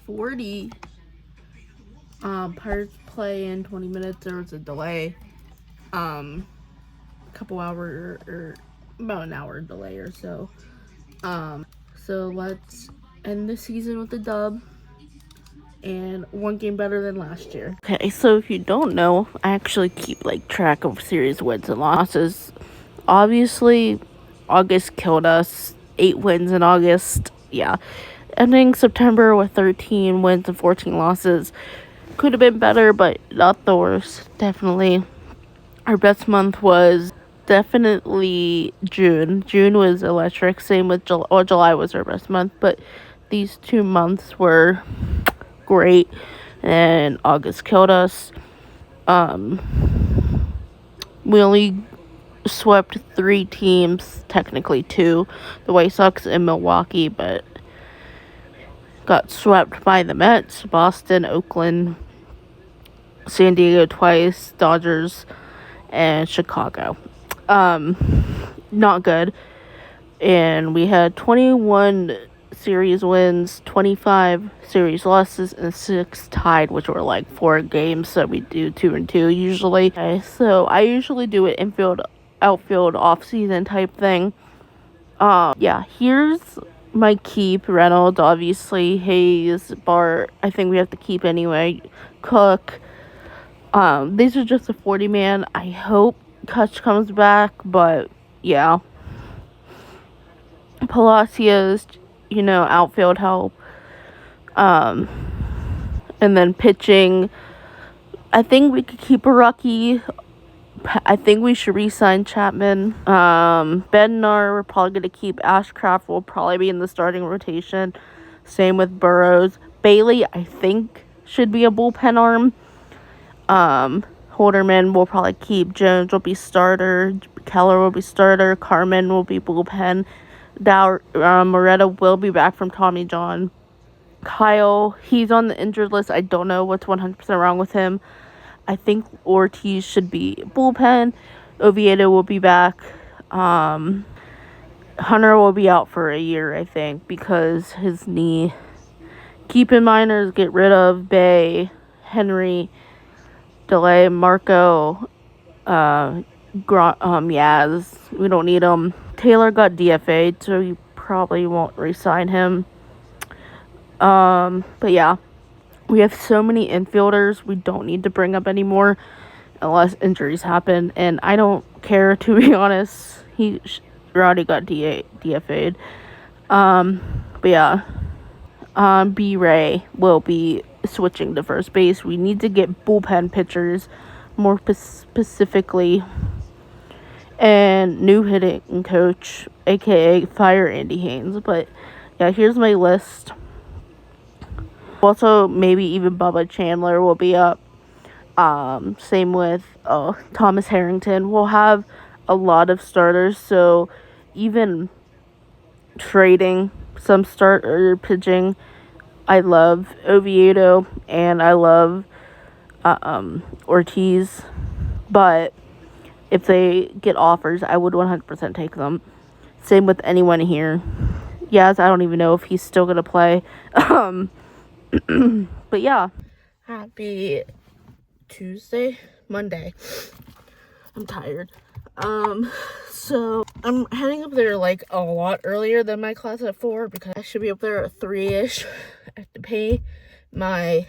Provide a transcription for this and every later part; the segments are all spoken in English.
40. Pirates play in 20 minutes. There was a delay. A couple hour or about an hour delay or so. So let's end the season with a dub and one game better than last year. Okay, so if you don't know, I actually keep like track of series wins and losses. Obviously, August killed us. 8 wins in August. Yeah. Ending September with 13 wins and 14 losses. Could have been better, but not the worst. Definitely. Our best month was definitely June. June was electric. Same with July. Well, July was our best month, but these 2 months were great. And August killed us. We only swept 3 teams, technically 2. The White Sox and Milwaukee, but got swept by the Mets, Boston, Oakland, San Diego twice, Dodgers, and Chicago. Not good. And we had 21 series wins, 25 series losses, and 6 tied, which were like 4 games, so we do 2 and 2 usually. Okay, so I usually do an infield, outfield, off-season type thing. Yeah, here's my keep. Reynolds, obviously. Hayes, Bart, I think we have to keep anyway. Cook. These are just a 40-man. I hope Kutch comes back, but yeah. Palacios, outfield help. And then pitching. I think we could keep a rookie. I think we should re-sign Chapman. Bednar, we're probably going to keep. Ashcraft will probably be in the starting rotation. Same with Burrows. Bailey, I think, should be a bullpen arm. Holderman will probably keep. Jones will be starter. Keller will be starter. Carmen will be bullpen. Moretta will be back from Tommy John. Kyle, he's on the injured list. I don't know what's 100% wrong with him. I think Ortiz should be bullpen. Oviedo will be back. Hunter will be out for a year, I think, because his knee. Keep in minors, get rid of Bay, Henry, Delay, Marco, Yaz. We don't need him. Taylor got DFA'd, so you probably won't re-sign him. But yeah. We have so many infielders we don't need to bring up anymore unless injuries happen. And I don't care, to be honest. Rowdy got DFA'd. But yeah. B-Ray will be switching to first base. We need to get bullpen pitchers more specifically. And new hitting coach, a.k.a. fire Andy Haynes. But yeah, here's my list. Also, maybe even Bubba Chandler will be up. Same with Thomas Harrington. We'll have a lot of starters, so even trading some starter pitching, I love Oviedo and I love Ortiz. But if they get offers, I would 100% take them. Same with anyone here. Yes, I don't even know if he's still going to play. But yeah, happy Monday. I'm tired. So I'm heading up there like a lot earlier than my class at 4 because I should be up there at 3-ish. I have to pay my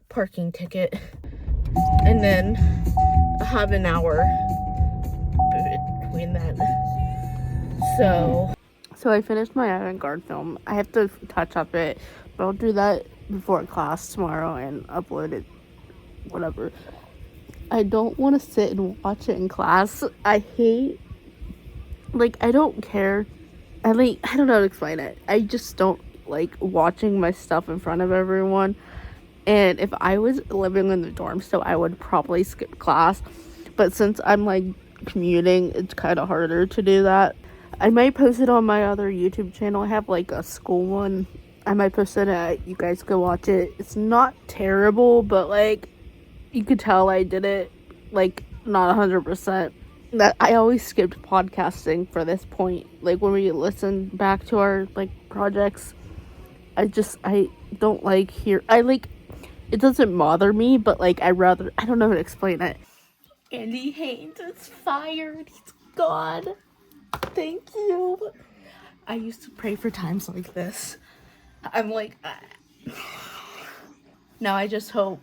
parking ticket and then I have an hour between that. So I finished my avant-garde film. I have to touch up it, but I'll do that before class tomorrow and upload it, whatever. I don't want to sit and watch it in class. I don't care. I don't know how to explain it. I just don't like watching my stuff in front of everyone. And if I was living in the dorm, so I would probably skip class. But since I'm like commuting, it's kind of harder to do that. I might post it on my other YouTube channel. I have like a school one. I might post it. You guys go watch it. It's not terrible, but like you could tell I did it like not 100%. That I always skipped podcasting for this point. Like when we listen back to our like projects, I don't like it doesn't bother me, but like I don't know how to explain it. Andy Haynes is fired. He's gone. Thank you. I used to pray for times like this. I'm like, now I just hope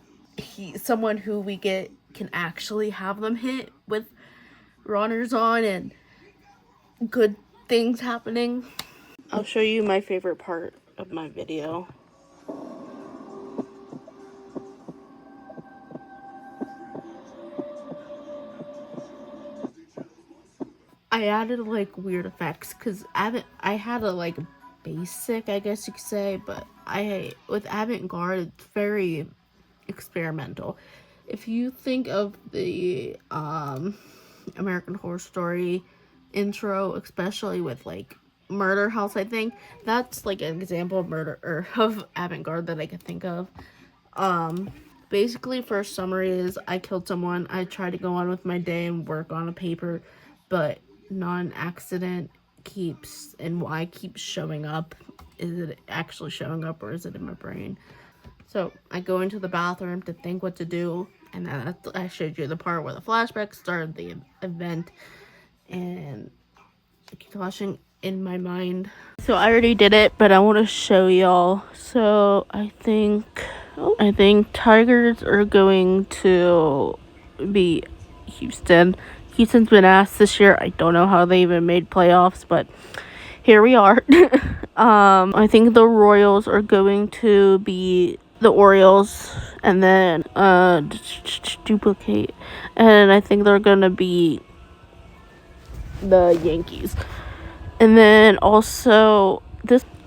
someone who we get can actually have them hit with runners on and good things happening. I'll show you my favorite part of my video. I added like weird effects because I had a like basic, I guess you could say, but with avant-garde it's very experimental. If you think of the American Horror Story intro, especially with like Murder House, I think that's like an example of of avant-garde that I could think of. Basically, first summary is I killed someone. I tried to go on with my day and work on a paper, but non-accident keeps, and why keeps showing up. Is it actually showing up, or is it in my brain? So I go into the bathroom to think what to do, and then I showed you the part where the flashback started the event, and I keep flashing in my mind. So I already did it, but I want to show y'all. So I think Tigers are going to be Houston. Houston's been asked this year. I don't know how they even made playoffs, but here we are. I think the Royals are going to be the Orioles, and then duplicate, and I think they're gonna be the Yankees. And then also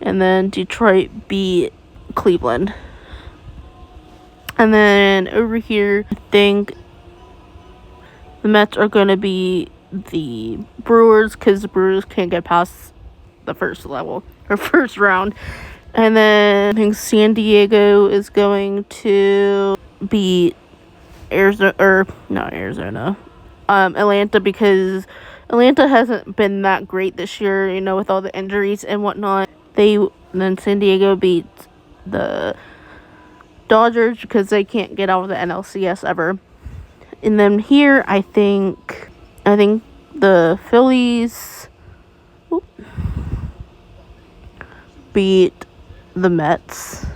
and then Detroit beat Cleveland. And then over here, I think the Mets are going to be the Brewers, because the Brewers can't get past the first round. And then I think San Diego is going to beat Atlanta, because Atlanta hasn't been that great this year, with all the injuries and whatnot. Then San Diego beats the Dodgers because they can't get out of the NLCS ever. And then here, I think the Phillies beat the Mets.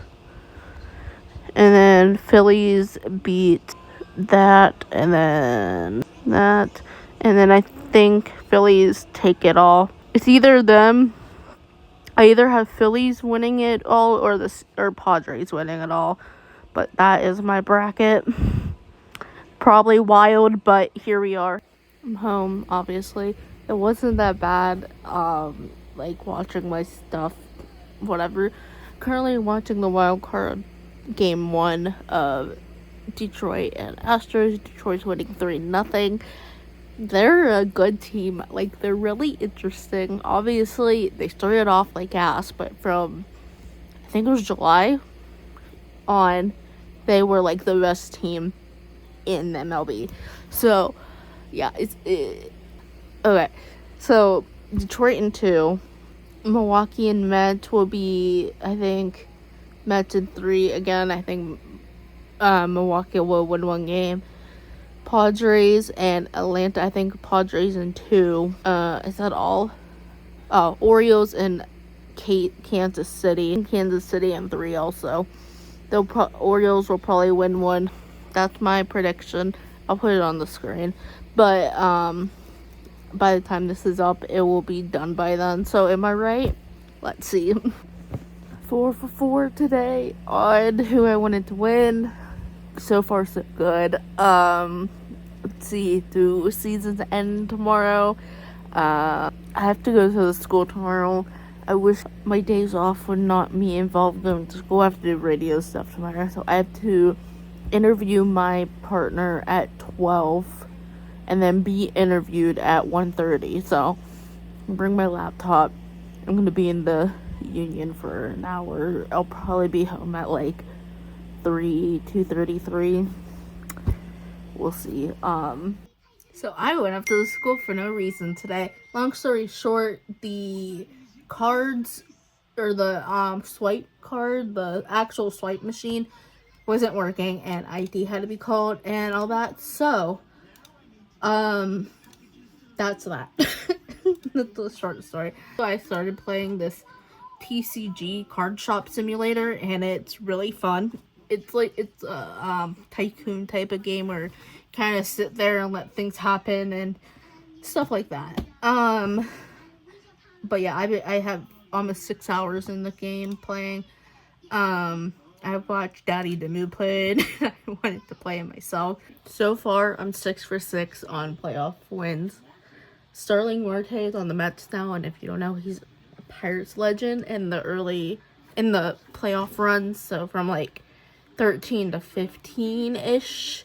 And then Phillies beat that, and then that. And then I think Phillies take it all. It's either them. I either have Phillies winning it all or Padres winning it all. But that is my bracket. Probably wild, but here we are. I'm home, obviously. It wasn't that bad, like watching my stuff, whatever. Currently watching the wild card game 1 of Detroit and Astros. Detroit's winning 3-0. They're a good team. Like, they're really interesting. Obviously, they started off like ass, but from, I think it was July on, they were like the best team in the MLB. So, yeah, okay. So, Detroit in 2. Milwaukee and Mets will be, I think, Mets in 3. Again, I think Milwaukee will win 1 game. Padres and Atlanta, I think Padres in 2. Is that all? Oh, Orioles and Kansas City. In 3 also. Orioles will probably win 1. That's my prediction. I'll put it on the screen. But by the time this is up, it will be done by then. So am I right? Let's see. 4 for 4 today on who I wanted to win. So far, so good. Let's see, through season's end tomorrow. I have to go to the school tomorrow. I wish my days off would not be involved going to school. I have to do radio stuff tomorrow. So I have to interview my partner at 12 and then be interviewed at 1:30. So I'll bring my laptop. I'm going to be in the union for an hour. I'll probably be home at like 2:33. We'll see. So I went up to the school for no reason today. Long story short, the cards or the swipe card, the actual swipe machine wasn't working, and ID had to be called and all that. So that's that. That's the short story. So I started playing this TCG card shop simulator, and it's really fun. It's like, it's a tycoon type of game where you kind of sit there and let things happen and stuff like that. But yeah, I have almost 6 hours in the game playing. I've watched Daddy Demu play it. I wanted to play it myself. So far, I'm 6 for 6 on playoff wins. Starling Marte is on the Mets now, and if you don't know, he's a Pirates legend in the playoff runs. So from like 13 to 15-ish.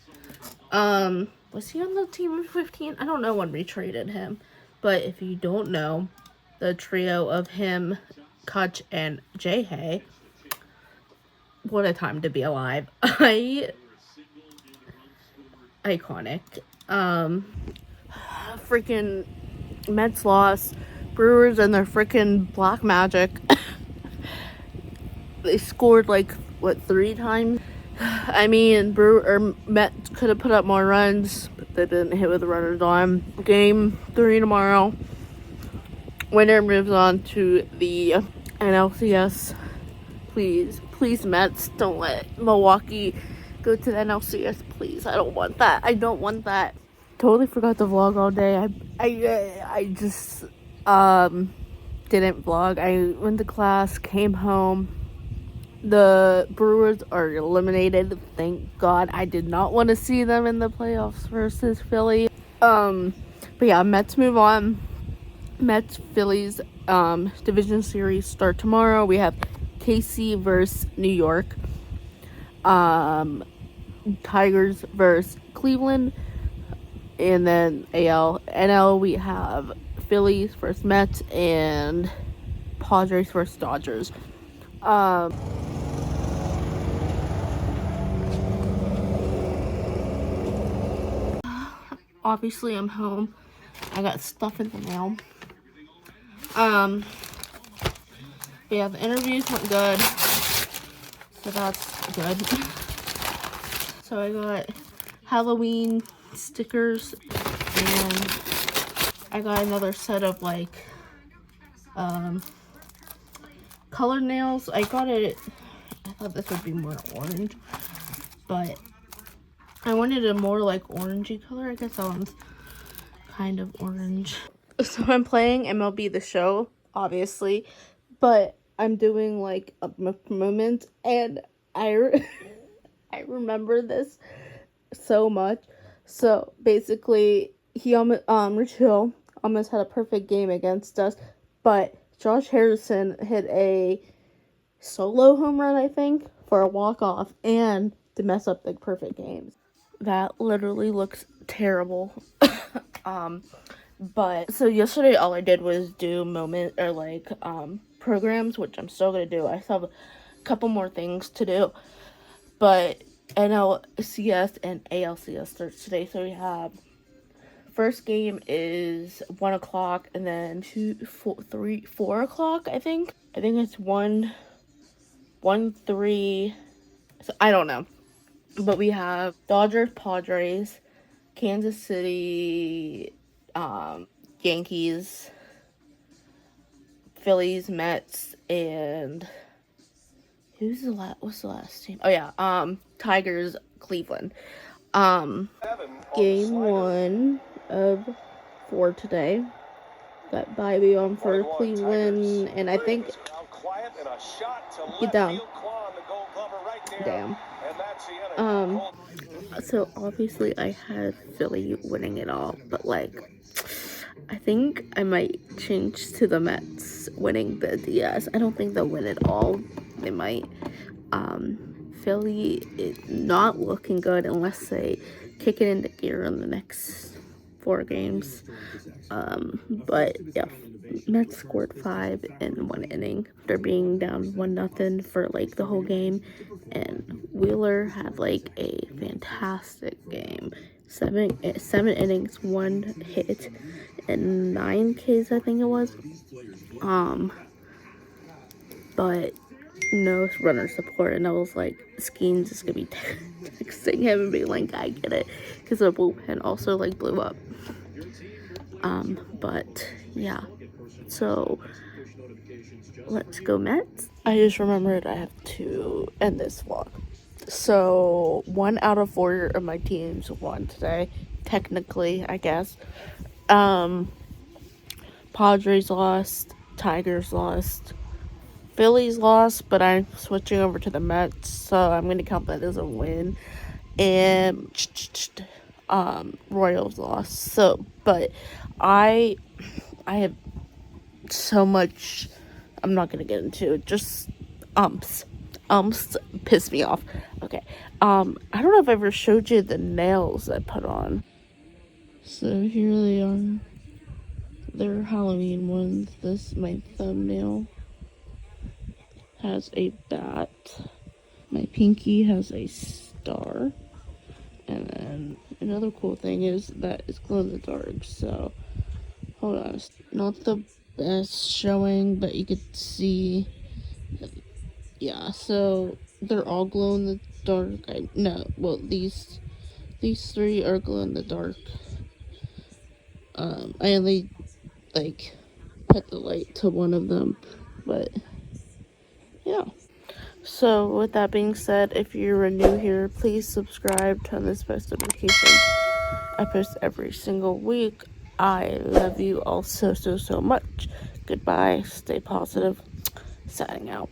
Was he on the team of 15? I don't know when we traded him. But if you don't know, the trio of him, Kutch, and Jay-Hay, what a time to be alive. Iconic. Freaking Mets lost. Brewers and their freaking black magic. They scored like, what, 3 times? I mean, Mets could have put up more runs, but they didn't hit with runners on. Game 3 tomorrow. Winner moves on to the NLCS. Please, Mets, don't let Milwaukee go to the NLCS, please. I don't want that. I don't want that. Totally forgot to vlog all day. I just didn't vlog. I went to class, came home. The Brewers are eliminated. Thank God. I did not want to see them in the playoffs versus Philly. But yeah, Mets move on. Mets Phillies division series start tomorrow. We have KC versus New York. Tigers versus Cleveland. And then NL we have Phillies versus Mets and Padres versus Dodgers. Obviously I'm home. I got stuff in the mail. Yeah, the interviews went good, so that's good. So I got Halloween stickers, and I got another set of like colored nails. I thought this would be more orange, but I wanted a more like orangey color. I guess that one's kind of orange. So I'm playing MLB The Show, obviously, but I'm doing like a moment, and I remember this so much. So basically, Rich Hill almost had a perfect game against us, but Josh Harrison hit a solo home run, I think, for a walk-off, and to mess up the perfect games. That literally looks terrible. But so yesterday all I did was do programs, which I'm still gonna do. I still have a couple more things to do, but NLCS and ALCS starts today. So we have first game is 1 o'clock, and then 4 o'clock. I think it's 1, 3. So I don't know, but we have Dodgers, Padres, Kansas City, Yankees, Phillies, Mets, and what's the last team? Oh yeah, Tigers, Cleveland. Game 1 of 4 today. Got Bybee on for Cleveland, and I think get down. Damn. So obviously I had Philly winning it all, but like I think I might change to the Mets winning the DS. I don't think they'll win it all. They might. Philly is not looking good unless they kick it into gear in the next 4 games. But yeah, Mets scored 5 in 1 inning. They're being down 1-0 for like the whole game, and Wheeler had like a fantastic game. 7 innings, 1 hit, and 9 Ks, I think it was. but no runner support, and I was like, Skeens is gonna be texting him and being like, I get it, because the bullpen also like blew up. But yeah, so let's go Mets. I just remembered I have to end this vlog. So 1 out of 4 of my teams won today, technically, I guess. Padres lost, Tigers lost, Phillies lost, but I'm switching over to the Mets, so I'm gonna count that as a win. And Royals lost. So, but I have so much. I'm not gonna get into it. Just umps piss me off. Okay. I don't know if I ever showed you the nails I put on. So here they are. They're Halloween ones. This my thumbnail has a bat. My pinky has a star. And then another cool thing is that it's glow in the dark. So hold on, it's not the best showing, but you could see. Yeah, so they're all glow in the dark. These 3 are glow in the dark. I only like put the light to one of them, but yeah. So with that being said, if you're new here, please subscribe, turn this post notifications. I post every single week. I love you all so much. Goodbye. Stay positive. Signing out.